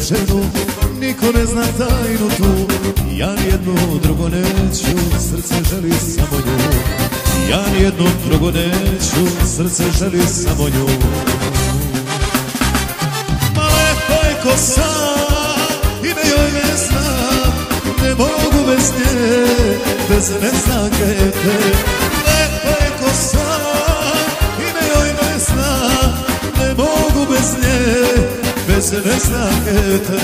ženu, niko ne zna tajnu tu. Ja nijednu drugo neću, srce želi samo nju. Ja nijednu drugo neću, srce želi samo nju. Ma lepa je ko sam, ime joj ne znam, ne mogu bez nje, bez neznakete. Lepa je ko sam, ime joj ne znam, ne mogu bez nje, bez neznakete.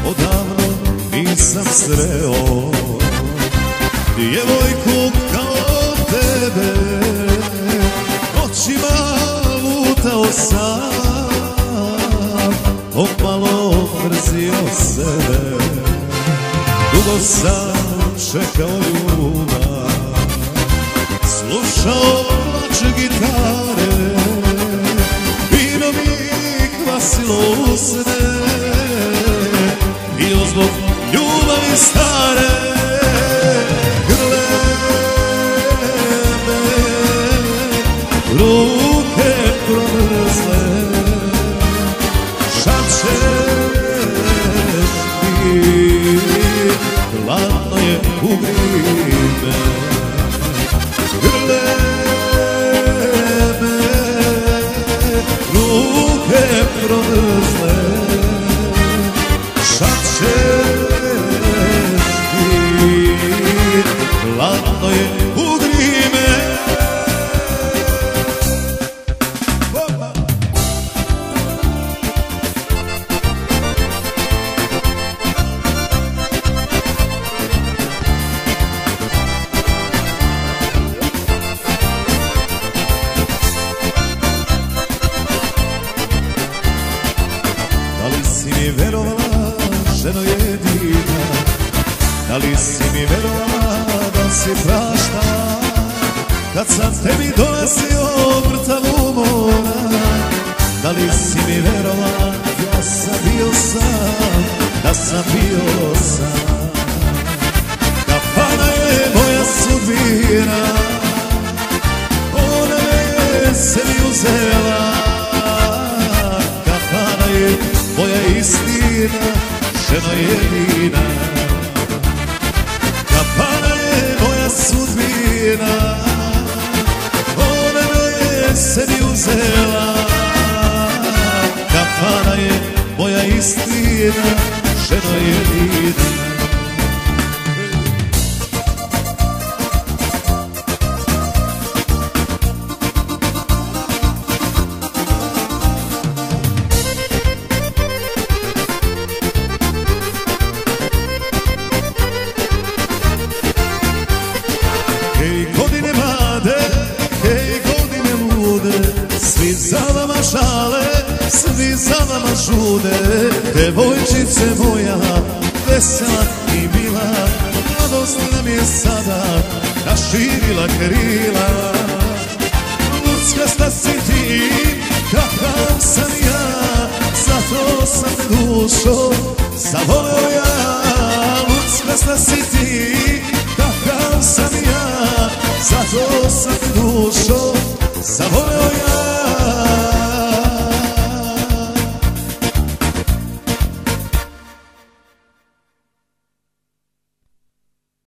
Odavno nisam sreo djevojku kao tebe, noćima lutao sam, pomalo mrzio sebe. Dugo sam čekao ljubav, slušao plač gitare, vino mi kvasilo usne, bio zbog ljubavi stare. Grle me, ruke promrzle, šta ćeš ti, hladno je ugri me. Grle me, ruke promrzle, šta ćeš ti, hladno je ugri me. Da li si mi verovala, ženo jedina, da li si mi verovala da si prašta, kad sam tebi dolazio mrtav umora? Da li si mi verovala, ja sam bio sam, da sam bio sam. Kafana je moja sudbina, ona me sebi uzela. Kafana je moja istina, ženo jedina. Kafana je moja sudbina, ona me sebi uzela. Kafana je moja istina, ženo jedina. Hej godine mlade, hej godine lude, svi za vama žale, svi za vama žude. Devojčice moja, vesela i mila, mladost nam je sada raširila krila. Ludzka si ti, kakav sam ja, zato sam te dušo zavoleo ja. Ludzka si ti, kakav sam ja, zato sam te dušo